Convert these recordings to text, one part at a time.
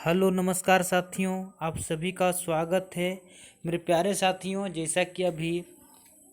Hello नमस्कार साथियों, आप सभी का स्वागत है। मेरे प्यारे साथियों, जैसा कि अभी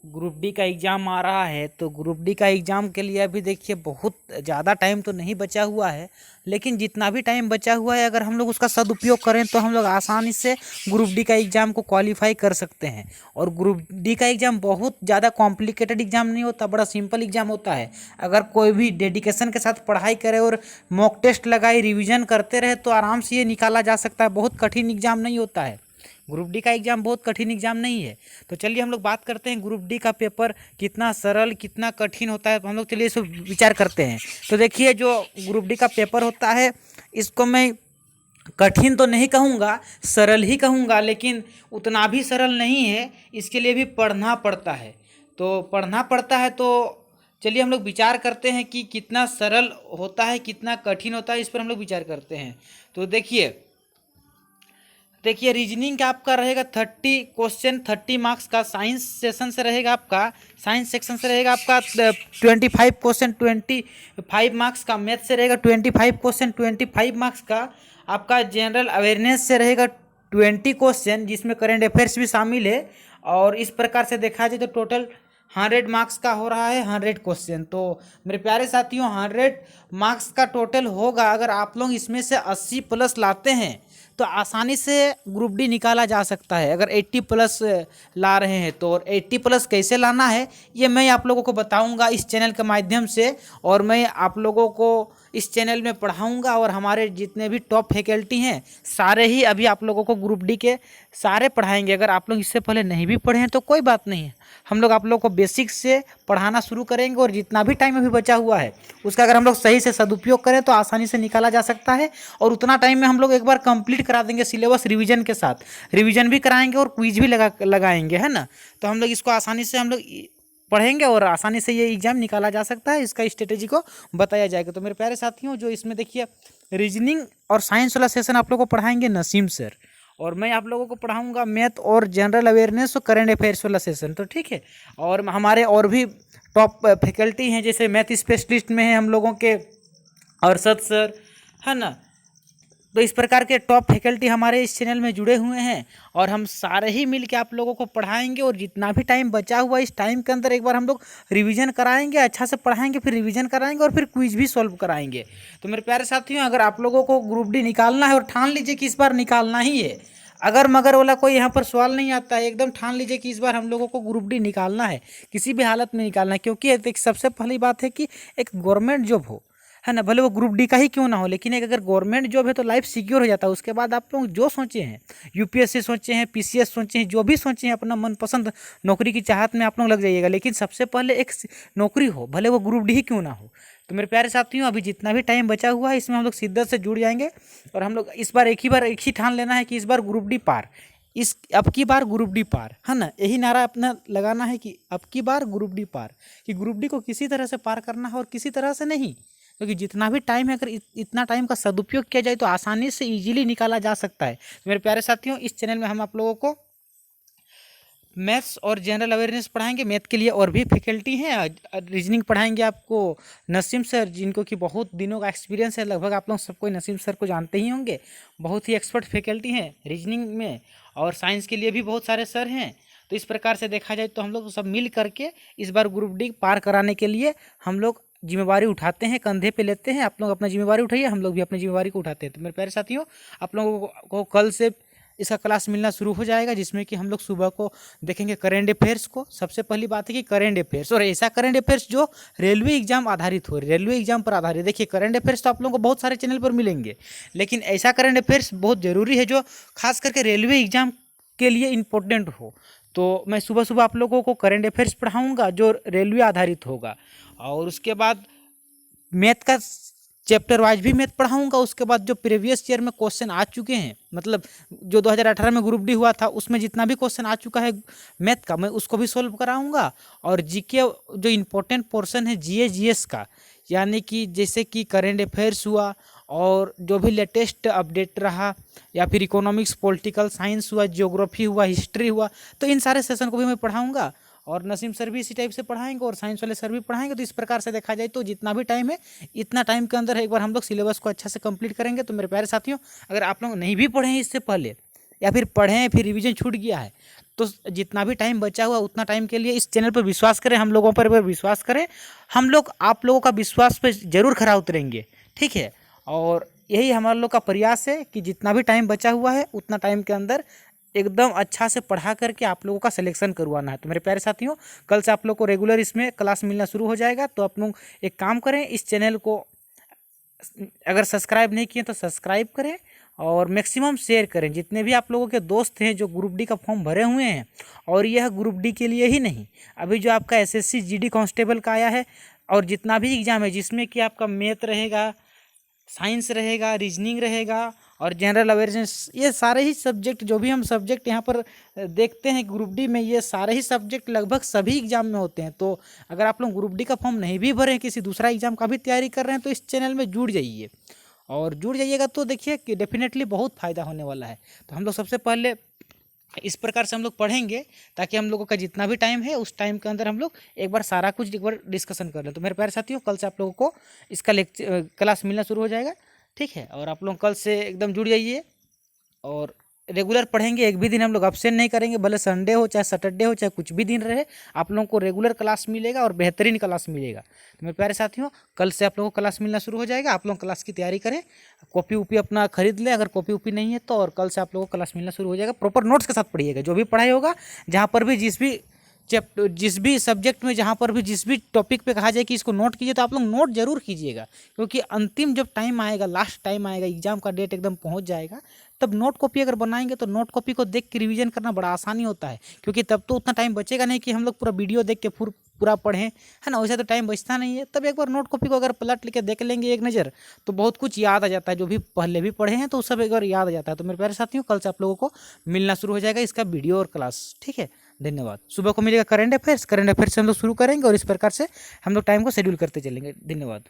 ग्रुप डी का एग्ज़ाम आ रहा है तो ग्रुप डी का एग्ज़ाम के लिए अभी देखिए बहुत ज़्यादा टाइम तो नहीं बचा हुआ है, लेकिन जितना भी टाइम बचा हुआ है अगर हम लोग उसका सदुपयोग करें तो हम लोग आसानी से ग्रुप डी का एग्ज़ाम को क्वालिफाई कर सकते हैं। और ग्रुप डी का एग्ज़ाम बहुत ज़्यादा कॉम्प्लिकेटेड एग्ज़ाम नहीं होता, बड़ा सिंपल एग्ज़ाम होता है। अगर कोई भी डेडिकेशन के साथ पढ़ाई करे और मॉक टेस्ट लगाए, रिविज़न करते रहे तो आराम से ये निकाला जा सकता है। बहुत कठिन एग्ज़ाम नहीं होता है, ग्रुप डी का एग्ज़ाम बहुत कठिन एग्ज़ाम नहीं है। तो चलिए हम लोग बात करते हैं ग्रुप डी का पेपर कितना सरल कितना कठिन होता है। तो हम लोग चलिए इस विचार करते हैं। तो देखिए, जो ग्रुप डी का पेपर होता है इसको मैं कठिन तो नहीं कहूँगा, सरल ही कहूँगा, लेकिन उतना भी सरल नहीं है। इसके लिए भी पढ़ना पड़ता है। तो पढ़ना पड़ता है तो चलिए हम लोग विचार करते हैं कि कितना सरल होता है कितना कठिन होता है, इस पर हम लोग विचार करते हैं। तो देखिए रीजनिंग का आपका रहेगा 30 क्वेश्चन, 30 मार्क्स का। साइंस सेशन से रहेगा आपका, साइंस सेक्शन से रहेगा आपका 25 क्वेश्चन, 25 मार्क्स का। मैथ से रहेगा 25 क्वेश्चन, 25 मार्क्स का। आपका जनरल अवेयरनेस से रहेगा 20 क्वेश्चन, जिसमें करेंट अफेयर्स भी शामिल है। और इस प्रकार से देखा जाए तो टोटल 100 मार्क्स का हो रहा है 100 क्वेश्चन। तो मेरे प्यारे साथियों, 100 मार्क्स का टोटल होगा। अगर आप लोग इसमें से 80 प्लस लाते हैं तो आसानी से ग्रुप डी निकाला जा सकता है। अगर 80 प्लस ला रहे हैं तो, और 80 प्लस कैसे लाना है ये मैं आप लोगों को बताऊंगा इस चैनल के माध्यम से। और मैं आप लोगों को इस चैनल में पढ़ाऊंगा, और हमारे जितने भी टॉप फैकल्टी हैं सारे ही अभी आप लोगों को ग्रुप डी के सारे पढ़ाएंगे। अगर आप लोग इससे पहले नहीं भी पढ़े हैं तो कोई बात नहीं है, हम लोग आप लोग को बेसिक से पढ़ाना शुरू करेंगे। और जितना भी टाइम अभी बचा हुआ है उसका अगर हम लोग सही से सदुपयोग करें तो आसानी से निकाला जा सकता है। और उतना टाइम में हम लोग एक बार कंप्लीट करा देंगे सिलेबस रिवीजन के साथ। रिवीजन भी कराएंगे और क्विज भी लगाएंगे, है ना। तो हम लोग इसको आसानी से हम लोग पढ़ेंगे और आसानी से ये एग्जाम निकाला जा सकता है। इसका स्ट्रेटेजी को बताया जाएगा। तो मेरे प्यारे साथियों, जो इसमें देखिए रीजनिंग और साइंस वाला सेशन आप लोग को पढ़ाएंगे नसीम सर, और मैं आप लोगों को पढ़ाऊंगा मैथ और जनरल अवेयरनेस और करंट अफेयर्स वाला सेशन। तो ठीक है। और हमारे और भी टॉप फैकल्टी हैं, जैसे मैथ स्पेशलिस्ट में है हम लोगों के अरशद सर, है ना। तो इस प्रकार के टॉप फैकल्टी हमारे इस चैनल में जुड़े हुए हैं, और हम सारे ही मिल के आप लोगों को पढ़ाएंगे। और जितना भी टाइम बचा हुआ है इस टाइम के अंदर एक बार हम लोग रिवीजन कराएंगे, अच्छा से पढ़ाएंगे, फिर रिवीजन कराएंगे और फिर क्विज भी सॉल्व कराएंगे। तो मेरे प्यारे साथियों, अगर आप लोगों को ग्रुप डी निकालना है और ठान लीजिए कि इस बार निकालना ही है, अगर मगर वाला कोई यहाँ पर सवाल नहीं आता है, एकदम ठान लीजिए कि इस बार हम लोगों को ग्रुप डी निकालना है, किसी भी हालत में निकालना है। क्योंकि एक सबसे पहली बात है कि एक गवर्नमेंट जॉब हो, है ना, भले वो ग्रुप डी का ही क्यों ना हो, लेकिन एक अगर गवर्नमेंट जॉब है तो लाइफ सिक्योर हो जाता है। उसके बाद आप लोग जो सोचे हैं, यूपीएससी सोचे हैं, पीसीएस सोचे हैं, जो भी सोचे हैं, अपना मनपसंद नौकरी की चाहत में आप लोग लग जाइएगा। लेकिन सबसे पहले एक नौकरी हो, भले वो ग्रुप डी ही क्यों ना हो। तो मेरे प्यारे साथियों, अभी जितना भी टाइम बचा हुआ है इसमें हम लोग शिद्दत से जुड़ जाएंगे। और हम लोग इस बार एक ही ठान लेना है कि इस बार ग्रुप डी पार, इस अब की बार ग्रुप डी पार, है ना। यही नारा अपना लगाना है कि अब की बार ग्रुप डी पार, कि ग्रुप डी को किसी तरह से पार करना है और किसी तरह से नहीं। क्योंकि जितना भी टाइम है, अगर इतना टाइम का सदुपयोग किया जाए तो आसानी से इजीली निकाला जा सकता है। तो मेरे प्यारे साथियों, इस चैनल में हम आप लोगों को मैथ्स और जनरल अवेयरनेस पढ़ाएंगे। मैथ के लिए और भी फैकल्टी हैं। रीजनिंग पढ़ाएंगे आपको नसीम सर, जिनको कि बहुत दिनों का एक्सपीरियंस है। लगभग आप लोग सबको नसीम सर को जानते ही होंगे, बहुत ही एक्सपर्ट फैकल्टी हैं रीजनिंग में। और साइंस के लिए भी बहुत सारे सर हैं। तो इस प्रकार से देखा जाए तो हम लोग सब मिल करके इस बार ग्रुप डी पार कराने के लिए हम लोग जिम्मेवारी उठाते हैं, कंधे पे लेते हैं। आप लोग अपना जिम्मेवारी उठाइए, हम लोग भी अपनी जिम्मेवारी को उठाते हैं। तो मेरे प्यारे साथियों, आप लोगों को कल से इसका क्लास मिलना शुरू हो जाएगा, जिसमें कि हम लोग सुबह को देखेंगे करेंट अफेयर्स को। सबसे पहली बात है कि करेंट अफेयर्स, और ऐसा करेंट अफेयर्स जो रेलवे एग्जाम आधारित हो, रेलवे एग्जाम पर आधारित। देखिए करेंट अफेयर्स तो आप लोगों को बहुत सारे चैनल पर मिलेंगे, लेकिन ऐसा करेंट अफेयर्स बहुत ज़रूरी है जो खास करके रेलवे एग्जाम के लिए इम्पोर्टेंट हो। तो मैं सुबह सुबह आप लोगों को करेंट अफेयर्स पढ़ाऊँगा जो रेलवे आधारित होगा। और उसके बाद मैथ का चैप्टर वाइज भी मैथ पढ़ाऊंगा। उसके बाद जो प्रीवियस ईयर में क्वेश्चन आ चुके हैं, मतलब जो 2018 में ग्रुप डी हुआ था उसमें जितना भी क्वेश्चन आ चुका है मैथ का, मैं उसको भी सोल्व कराऊंगा। और जीके जो इम्पोर्टेंट पोर्शन है जीएस का, यानी कि जैसे कि करेंट अफेयर्स हुआ और जो भी लेटेस्ट अपडेट रहा, या फिर इकोनॉमिक्स, पॉलिटिकल साइंस हुआ, ज्योग्राफी हुआ, हिस्ट्री हुआ, तो इन सारे सेशन को भी मैं पढ़ाऊँगा। और नसीम सर भी इसी टाइप से पढ़ाएंगे और साइंस वाले सर भी पढ़ाएंगे। तो इस प्रकार से देखा जाए तो जितना भी टाइम है इतना टाइम के अंदर एक बार हम लोग सिलेबस को अच्छा से कंप्लीट करेंगे। तो मेरे प्यारे साथियों, अगर आप लोग नहीं भी पढ़े हैं इससे पहले या फिर पढ़े हैं फिर रिवीजन छूट गया है, तो जितना भी टाइम बचा हुआ उतना टाइम के लिए इस चैनल पर विश्वास करें, हम लोगों पर विश्वास करें। हम लोग आप लोगों का विश्वास पे जरूर खरा उतरेंगे, ठीक है। और यही हमारे लोग का प्रयास है कि जितना भी टाइम बचा हुआ है उतना टाइम के अंदर एकदम अच्छा से पढ़ा करके आप लोगों का सिलेक्शन करवाना है। तो मेरे प्यारे साथियों, कल से आप लोग को रेगुलर इसमें क्लास मिलना शुरू हो जाएगा। तो आप लोग एक काम करें, इस चैनल को अगर सब्सक्राइब नहीं किए तो सब्सक्राइब करें और मैक्सिमम शेयर करें। जितने भी आप लोगों के दोस्त हैं जो ग्रुप डी का फॉर्म भरे हुए हैं, और यह ग्रुप डी के लिए ही नहीं, अभी जो आपका एसएससी जीडी कांस्टेबल का आया है और जितना भी एग्ज़ाम है जिसमें कि आपका मैथ रहेगा, साइंस रहेगा, रीजनिंग रहेगा और जनरल अवेयरनेस, ये सारे ही सब्जेक्ट जो भी हम सब्जेक्ट यहाँ पर देखते हैं ग्रुप डी में, ये सारे ही सब्जेक्ट लगभग सभी एग्जाम में होते हैं। तो अगर आप लोग ग्रुप डी का फॉर्म नहीं भी भरें, किसी दूसरा एग्जाम का भी तैयारी कर रहे हैं, तो इस चैनल में जुड़ जाइए। और जुड़ जाइएगा तो देखिए कि डेफिनेटली बहुत फ़ायदा होने वाला है। तो हम लोग सबसे पहले इस प्रकार से हम लोग पढ़ेंगे ताकि हम लोगों का जितना भी टाइम है उस टाइम के अंदर हम लोग एक बार सारा कुछ एक बार डिस्कशन कर लें। तो मेरे प्यारे साथियों, कल से आप लोगों को इसका क्लास मिलना शुरू हो जाएगा, ठीक है। और आप लोग कल से एकदम जुड़ जाइए और रेगुलर पढ़ेंगे। एक भी दिन हम लोग अब्सेंट नहीं करेंगे, भले संडे हो चाहे सैटरडे हो चाहे कुछ भी दिन रहे, आप लोगों को रेगुलर क्लास मिलेगा और बेहतरीन क्लास मिलेगा। तो मेरे प्यारे साथियों, कल से आप लोगों को क्लास मिलना शुरू हो जाएगा। आप लोग क्लास की तैयारी करें, कॉपी वॉपी अपना खरीद लें, अगर कॉपी वॉपी नहीं है तो, और कल से आप लोगों को क्लास मिलना शुरू हो जाएगा। प्रॉपर नोट्स के साथ पढ़िएगा, जो भी पढ़ाई होगा, जहाँ पर भी जिस भी सब्जेक्ट में जहाँ पर भी जिस भी टॉपिक पे कहा जाए कि इसको नोट कीजिए, तो आप लोग नोट जरूर कीजिएगा। क्योंकि अंतिम जब टाइम आएगा, लास्ट टाइम आएगा, एग्जाम का डेट एकदम पहुंच जाएगा, तब नोट कॉपी अगर बनाएंगे तो नोट कॉपी को देख के रिवीजन करना बड़ा आसानी होता है। क्योंकि तब तो उतना टाइम बचेगा नहीं कि हम लोग पूरा वीडियो देख के पूरा पढ़ें, है ना। वैसे तो टाइम बचता नहीं है। तब एक बार नोट कॉपी को अगर पलट लेके देख लेंगे एक नज़र, तो बहुत कुछ याद आ जाता है। जो भी पहले भी पढ़े हैं तो सब एक बार याद आ जाता है। तो मेरे प्यारे साथियों, कल से आप लोगों को मिलना शुरू हो जाएगा इसका वीडियो और क्लास, ठीक है। धन्यवाद। सुबह को मिलेगा करंट अफेयर्स से हम लोग शुरू करेंगे और इस प्रकार से हम लोग टाइम को शेड्यूल करते चलेंगे। धन्यवाद।